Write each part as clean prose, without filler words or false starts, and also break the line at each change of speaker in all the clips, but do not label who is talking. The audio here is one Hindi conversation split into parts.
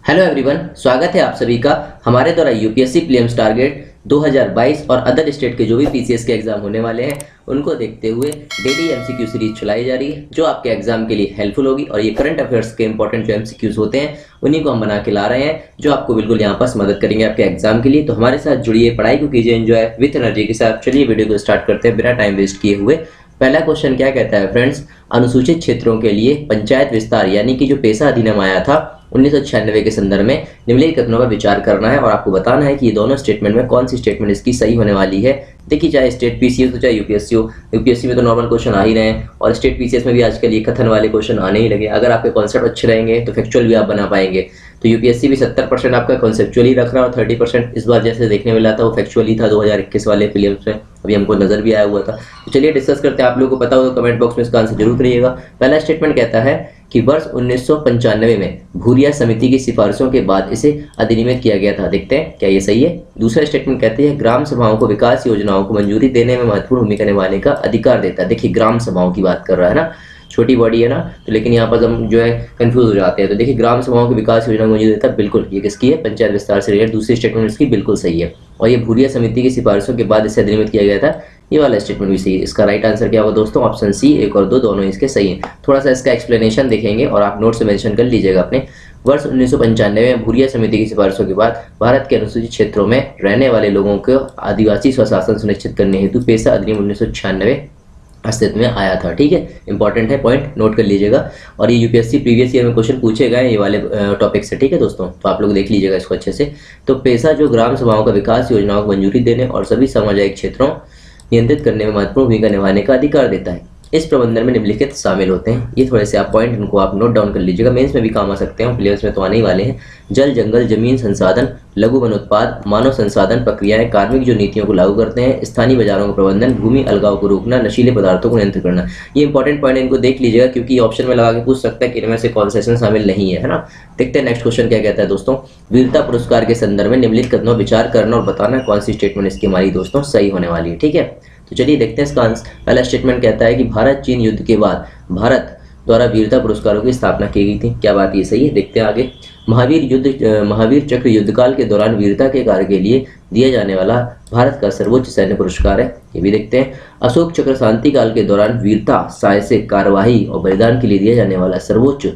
हेलो एवरीवन, स्वागत है आप सभी का हमारे द्वारा यूपीएससी प्रीलिम्स टारगेट 2022 और अदर स्टेट के जो भी पीसीएस के एग्जाम होने वाले हैं उनको देखते हुए डेली एमसीक्यू सीरीज चलाई जा रही है जो आपके एग्जाम के लिए हेल्पफुल होगी। और ये करंट अफेयर्स के इंपॉर्टेंट जो एमसीक्यूज होते हैं उन्हीं को हम बना के ला रहे हैं जो आपको बिल्कुल यहाँ पास मदद करेंगे आपके एग्जाम के लिए। तो हमारे साथ जुड़िए, पढ़ाई को कीजिए एंजॉय विथ एनर्जी के साथ। चलिए वीडियो को स्टार्ट करते हैं बिना टाइम वेस्ट किए हुए। पहला क्वेश्चन क्या कहता है फ्रेंड्स, अनुसूचित क्षेत्रों के लिए पंचायत विस्तार यानी कि जो पेशा अधिनियम आया था 1996 के संदर्भ में निम्नलिखित कथनों पर विचार करना है और आपको बताना है कि ये दोनों स्टेटमेंट में कौन सी स्टेटमेंट इसकी सही होने वाली है। देखिए, चाहे स्टेट पीसीएस हो चाहे यूपीएससी हो, यूपीएससी में तो नॉर्मल क्वेश्चन आ ही रहे हैं और स्टेट पीसीएस में भी आजकल ये कथन वाले क्वेश्चन आने ही लगे। अगर आपके कॉन्सेप्ट अच्छे रहेंगे तो फैक्चुअल भी आप बना पाएंगे। तो यूपीएससी भी 70% आपका कॉन्सेप्चुअल ही रख रहा है और 30% इस बार जैसे देखने मिला था वो फैक्चुअल ही था 2021 वाले प्रीलिम्स में, अभी हमको नजर भी आया हुआ था। तो चलिए डिस्कस करते हैं। आप लोगों को पता हो तो कमेंट बॉक्स में इसका आंसर जरूर करिएगा। पहला स्टेटमेंट कहता है कि वर्ष 1995 में भूरिया समिति की सिफारिशों के बाद इसे अधिनियमित किया गया था। देखते हैं क्या ये सही है। दूसरा स्टेटमेंट कहते हैं ग्राम सभाओं को विकास योजनाओं को मंजूरी देने में महत्वपूर्ण भूमिका निभाने का अधिकार देता है। देखिए, ग्राम सभाओं की बात कर रहा है ना, छोटी बॉडी है ना, तो लेकिन यहाँ पर हम जो है कंफ्यूज हो जाते हैं। तो देखिए, ग्राम सभाओं के विकास योजना को मंजूरी देता है, बिल्कुल ये किसकी है, पंचायत विस्तार से रिलेटेड। दूसरी स्टेटमेंट इसकी बिल्कुल सही है। और ये भूरिया समिति की सिफारिशों के बाद इसे अधिनियमित किया गया था, ये वाला स्टेटमेंट भी सही है। इसका राइट आंसर क्या होगा दोस्तों, ऑप्शन सी। 1 और 2 दोनों इसके सही हैं। थोड़ा सा इसका एक्सप्लेनेशन देखेंगे और आप नोट से मेंशन कर लीजिएगा अपने। वर्ष 1995 में भूरिया समिति की सिफारिशों के बाद भारत के अनुसूचित क्षेत्रों में रहने वाले लोगों को आदिवासी स्वशासन सुनिश्चित करने हेतु पेशा अधिनियम 1996 अस्तित्व में आया था। ठीक है, इंपॉर्टेंट है, पॉइंट नोट कर लीजिएगा। और ये यूपीएससी प्रीवियस ईयर में क्वेश्चन पूछे गए ये वाले टॉपिक से। ठीक है दोस्तों, तो आप लोग देख लीजिएगा इसको अच्छे से। तो पेशा जो ग्राम सभाओं का विकास योजनाओं को मंजूरी देने और सभी सामाजिक क्षेत्रों नियंत्रित करने में महत्वपूर्ण भूमिका निभाने का अधिकार देता है। इस प्रबंधन में निम्नलिखित शामिल होते हैं। ये थोड़े से आप पॉइंट इनको आप नोट डाउन कर लीजिएगा, मेंस में भी काम आ सकते हैं, प्लेयर्स में तो आने ही वाले हैं। जल जंगल जमीन संसाधन, लघु वन उत्पाद, मानव संसाधन प्रक्रियाएं, कार्मिक जो नीतियों को लागू करते हैं, स्थानीय बाजारों का प्रबंधन, भूमि अलगाव को रोकना, नशीले पदार्थों को नियंत्रित करना। ये इंपॉर्टेंट पॉइंट इनको देख लीजिएगा क्योंकि ऑप्शन में लगा के पूछ सकता है कि इनमें से कौन सेशन शामिल नहीं है ना। देखते हैं नेक्स्ट क्वेश्चन क्या कहता है दोस्तों। वीरता पुरस्कार के संदर्भ में निम्नलिखित कथनों पर विचार करना और बताना कौन सी स्टेटमेंट इसकी हमारी दोस्तों सही होने वाली है। ठीक है, तो चलिए देखते हैं इसका आंसर। पहला स्टेटमेंट कहता है कि भारत चीन युद्ध के बाद भारत द्वारा वीरता पुरस्कारों की स्थापना की गई थी। क्या बात ये सही है? देखते हैं आगे। महावीर चक्र युद्धकाल के दौरान वीरता के कार्य के लिए दिया जाने वाला भारत का सर्वोच्च सैन्य पुरस्कार है, ये भी देखते हैं। अशोक चक्र शांति काल के दौरान वीरता, साहसिक कार्यवाही और बलिदान के लिए दिया जाने वाला सर्वोच्च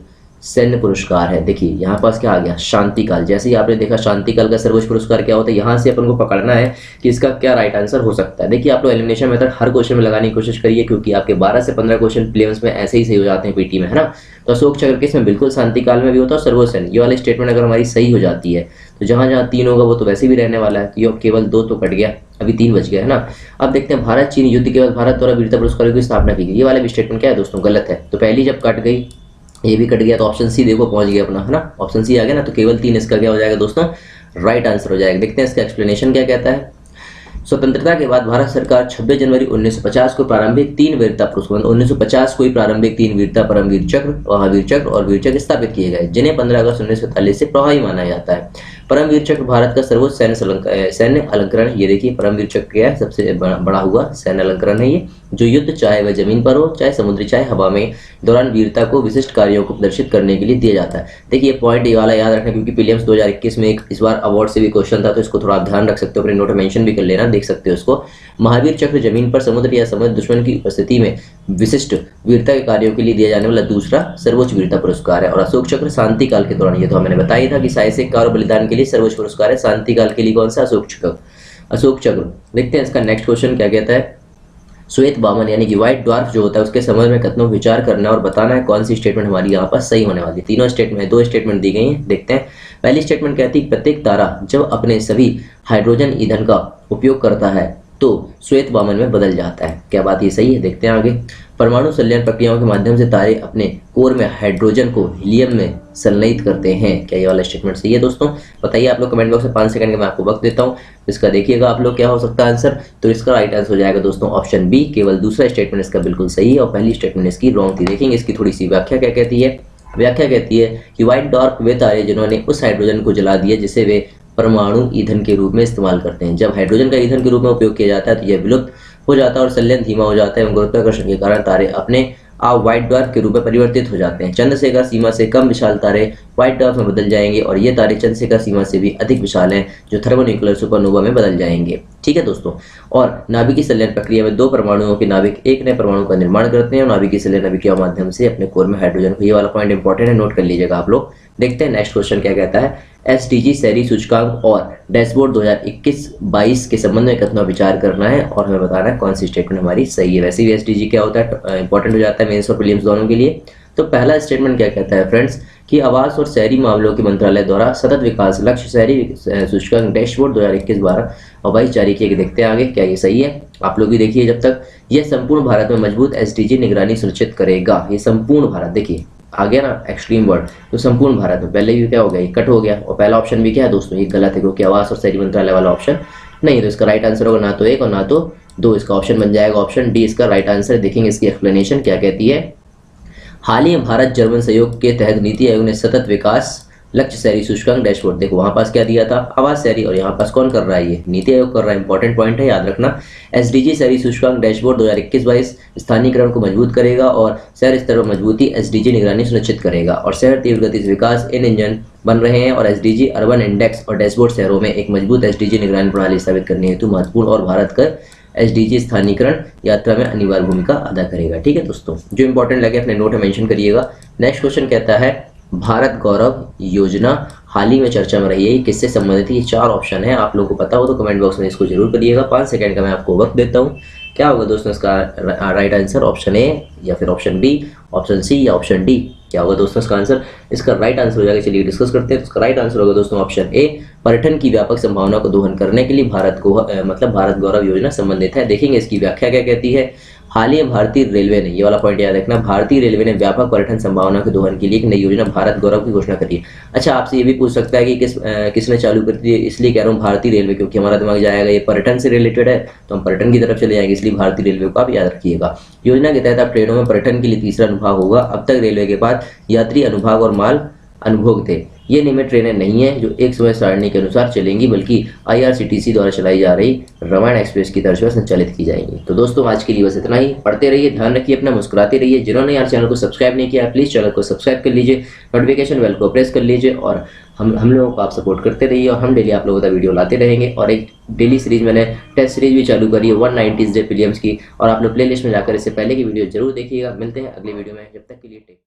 सैन्य पुरस्कार है। देखिए यहाँ पास क्या आ गया, शांति काल। जैसे ही आपने देखा शांति काल का सर्वोच्च पुरस्कार क्या होता है, यहाँ से अपन को पकड़ना है कि इसका क्या राइट आंसर हो सकता है। देखिए, आप लोग एलिमिनेशन मेथड हर क्वेश्चन में लगाने की कोशिश करिए क्योंकि आपके 12 से 15 क्वेश्चन प्रीलिम्स में ऐसे ही सही हो जाते हैं पीटी में, है ना। तो अशोक चक्र के इसमें बिल्कुल शांति काल में भी होता है और सर्वोच्च सैन्य, ये वाली स्टेटमेंट अगर हमारी सही हो जाती है तो जहां जहां 3 होगा वो तो वैसे भी रहने वाला है। तो ये केवल 2 तो कट गया, अभी 3 बच गया, है ना। अब देखते हैं भारत चीन युद्ध के बाद भारत द्वारा वीरता पुरस्कारों की स्थापना की गई, ये वाला भी स्टेटमेंट क्या है दोस्तों, गलत है। तो पहली जब कट गई ये भी कट गया तो ऑप्शन सी देखो पहुंच गया अपना, है ना। ऑप्शन सी आ गया ना, तो केवल 3 इसका क्या हो जाएगा दोस्तों, राइट आंसर हो जाएगा। देखते हैं इसका एक्सप्लेनेशन क्या कहता है। स्वतंत्रता के बाद भारत सरकार 26 जनवरी 1950 को प्रारंभिक 3 वीरता पुरस्कार, 1950 को ही प्रारंभिक 3 वीरता, परमवीर चक्र, महावीर चक्र और वीर चक्र स्थापित किए गए जिन्हें 15 अगस्त 1947 से प्रभावी माना जाता है। परमवीर चक्र भारत का सर्वोच्च सैन्य अलंकरण, ये देखिए परमवीर चक्र क्या है, सबसे बड़ा हुआ सैन्य अलंकरण है ये, जो युद्ध चाहे वह जमीन पर हो चाहे समुद्री चाहे हवा में दौरान वीरता को विशिष्ट कार्यों को प्रदर्शित करने के लिए दिया जाता है। देखिए पॉइंट ये वाला याद रखना क्योंकि प्रीलिम्स 2021 में एक इस बार अवार्ड से भी क्वेश्चन था, तो इसको थोड़ा आप ध्यान रख सकते हो, अपने नोट मेंशन भी कर लेना, देख सकते हो इसको। महावीर चक्र जमीन पर समुद्र या समुद्र दुश्मन की उपस्थिति में विशिष्ट वीरता के कार्यों के लिए दिया जाने वाला दूसरा सर्वोच्च वीरता पुरस्कार है। और अशोक चक्र शांति काल के दौरान, ये तो मैंने बताया था कि साहसिक कार्य और बलिदान के लिए सर्वोच्च पुरस्कार है। शांति काल के लिए कौन सा, अशोक चक्र। देखते हैं इसका नेक्स्ट क्वेश्चन क्या कहता है। श्वेत बामन यानी कि व्हाइट ड्वार्फ जो होता है उसके संबंध में कथनों विचार करना और बताना है कौन सी स्टेटमेंट हमारी यहाँ पर सही होने वाली। तीनों स्टेटमेंट, 2 स्टेटमेंट दी गई हैं, देखते हैं। पहली स्टेटमेंट कहती है प्रत्येक तारा जब अपने सभी हाइड्रोजन ईंधन का उपयोग करता है तो श्वेत बामन में बदल जाता है। क्या बात ये सही है? देखते हैं आगे। परमाणु संलयन प्रक्रियाओं के माध्यम से तारे अपने कोर में हाइड्रोजन को हीलियम में संलयित करते हैं। क्या ये वाला स्टेटमेंट सही है दोस्तों? बताइए आप लोग कमेंट बॉक्स में, 5 सेकंड का मैं आपको वक्त देता हूँ। इसका देखिएगा आप लोग क्या हो सकता है आंसर। तो इसका राइट आंसर हो जाएगा दोस्तों ऑप्शन बी, केवल दूसरा स्टेटमेंट इसका बिल्कुल सही है और पहली स्टेटमेंट इसकी रॉन्ग थी। देखेंगे इसकी थोड़ी सी व्याख्या क्या कहती है। व्याख्या कहती है कि व्हाइट डॉर्क वे तारे जिन्होंने उस हाइड्रोजन को जला दिया जिसे वे परमाणु ईंधन के रूप में इस्तेमाल करते हैं। जब हाइड्रोजन का ईंधन के रूप में उपयोग किया जाता है तो यह विलुप्त हो जाता है और संलयन धीमा हो जाता है एवं गुरुत्वाकर्षण के कारण तारे अपने आप व्हाइट ड्वार्फ के रूप में परिवर्तित हो जाते हैं। चंद्रशेखर सीमा से कम विशाल तारे व्हाइट ड्वार्फ में बदल जाएंगे और ये तारे चंद्रशेखर सीमा से भी अधिक विशाल हैं, जो थर्मोन्यूक्लियर सुपरनोवा में बदल जाएंगे। ठीक है दोस्तों, और नाभिकीय संलयन प्रक्रिया में 2 परमाणुओं के नाभिक एक नए परमाणु का निर्माण करते हैं और नाभिकीय संलयन अभिक्रिया के माध्यम से अपने कोर में हाइड्रोजन को, ये वाला पॉइंट इंपॉर्टेंट है, नोट कर लीजिएगा आप लोग। देखते हैं नेक्स्ट क्वेश्चन क्या कहता है। एसडीजी शहरी सूचकांक और डैशबोर्ड 2021-22 के संबंध में कितना विचार करना है और हमें बताना है कौन सी स्टेटमेंट हमारी सही है। वैसे भी एसडीजी क्या होता है, इंपॉर्टेंट हो जाता है मेंस और प्रीलिम्स दोनों के लिए। तो पहला स्टेटमेंट क्या कहता है फ्रेंड्स कि आवास और शहरी मामलों के मंत्रालय द्वारा सतत विकास लक्ष्य शहरी सूचकांक डैशबोर्ड 2021-12 और 22 जारी किए गए। देखते हैं आगे क्या ये सही है, आप लोग भी देखिए जब तक। यह संपूर्ण भारत में मजबूत एसडीजी निगरानी सुनिश्चित करेगा। ये संपूर्ण भारत, देखिए आ गया ना एक्सट्रीम वर्ड, तो संपूर्ण भारत में पहले भी क्या हो गया, ये कट हो गया। और पहला ऑप्शन भी क्या है दोस्तों, ये गलत है क्योंकि आवास और शहरी मंत्रालय वाला ऑप्शन नहीं है। तो इसका राइट आंसर होगा ना तो 1 और ना तो 2, इसका ऑप्शन बन जाएगा ऑप्शन डी इसका राइट आंसर। देखेंगे इसकी एक्सप्लेनेशन क्या कहती है। हाल ही में भारत जर्मन सहयोग के तहत नीति आयोग ने सतत विकास लक्ष्य शहरी सूचकांक डैशबोर्ड, देखो वहां पास क्या दिया था, आवास शहरी, और यहाँ पास कौन कर रहा है, ये नीति आयोग कर रहा है। इंपॉर्टेंट पॉइंट है, याद रखना। एसडीजी शहरी सूचकांक डैशबोर्ड 2021-22 स्थानीयकरण को मजबूत करेगा और शहर स्तर पर मजबूती एसडीजी निगरानी सुनिश्चित करेगा और शहर तीव्र गति से विकास इन इंजन बन रहे हैं और एसडीजी अर्बन इंडेक्स और डैशबोर्ड शहरों में एक मजबूत एसडीजी निगरानी प्रणाली स्थापित करने हेतु महत्वपूर्ण और भारत का एसडीजी स्थानीयकरण यात्रा में अनिवार्य भूमिका अदा करेगा। ठीक है दोस्तों, जो इंपॉर्टेंट लगे अपने नोट में मेंशन करिएगा। नेक्स्ट क्वेश्चन कहता है भारत गौरव योजना हाल ही में चर्चा में रही है, किससे संबंधित है। ये 4 ऑप्शन है, आप लोगों को पता हो तो कमेंट बॉक्स में इसको जरूर करिएगा। 5 सेकंड का मैं आपको वक्त देता हूँ। क्या होगा दोस्तों इसका राइट आंसर, ऑप्शन ए या फिर ऑप्शन बी, ऑप्शन सी या ऑप्शन डी, क्या होगा दोस्तों इसका आंसर। इसका राइट आंसर हो जाएगा, चलिए डिस्कस करते हैं। तो इसका राइट आंसर होगा दोस्तों ऑप्शन ए, पर्यटन की व्यापक संभावना को दोहन करने के लिए भारत गौरव योजना संबंधित है। देखेंगे इसकी व्याख्या क्या कहती है। हाल ही में भारतीय रेलवे ने, ये वाला पॉइंट याद रखना, भारतीय रेलवे ने व्यापक पर्यटन संभावना के दोहन के लिए एक नई योजना भारत गौरव की घोषणा करी है। अच्छा, आपसे ये भी पूछ सकता है कि किसने चालू कर दी है, इसलिए कह रहा हूँ भारतीय रेलवे, क्योंकि हमारा दिमाग जाएगा ये पर्यटन से रिलेटेड है तो हम पर्यटन की तरफ चले जाएंगे, इसलिए भारतीय रेलवे को आप याद रखिएगा। योजना के तहत अब ट्रेनों में पर्यटन के लिए तीसरा अनुभाग होगा। अब तक रेलवे के पास यात्री अनुभाग और माल अनुभोग थे। ये नियमित ट्रेनें नहीं है जो एक समय सारणी के अनुसार चलेंगी, बल्कि आईआरसीटीसी द्वारा चलाई जा रही रामायण एक्सप्रेस की तर्ज पर संचालित की जाएंगी। तो दोस्तों आज के लिए बस इतना ही। पढ़ते रहिए, ध्यान रखिए अपना, मुस्कुराते रहिए। जिन्होंने यार चैनल को सब्सक्राइब नहीं किया प्लीज़ चैनल को सब्सक्राइब कर लीजिए, नोटिफिकेशन बेल को प्रेस कर लीजिए और हम लोगों को आप सपोर्ट करते रहिए और हम डेली आप लोगों का वीडियो लाते रहेंगे। और एक डेली सीरीज मैंने टेस्ट सीरीज भी चालू करी है 190 डे प्रीलिम्स की, और आप लोग प्लेलिस्ट में जाकर इससे पहले की वीडियो जरूर देखिएगा। मिलते हैं अगली वीडियो में, जब तक के लिए टेक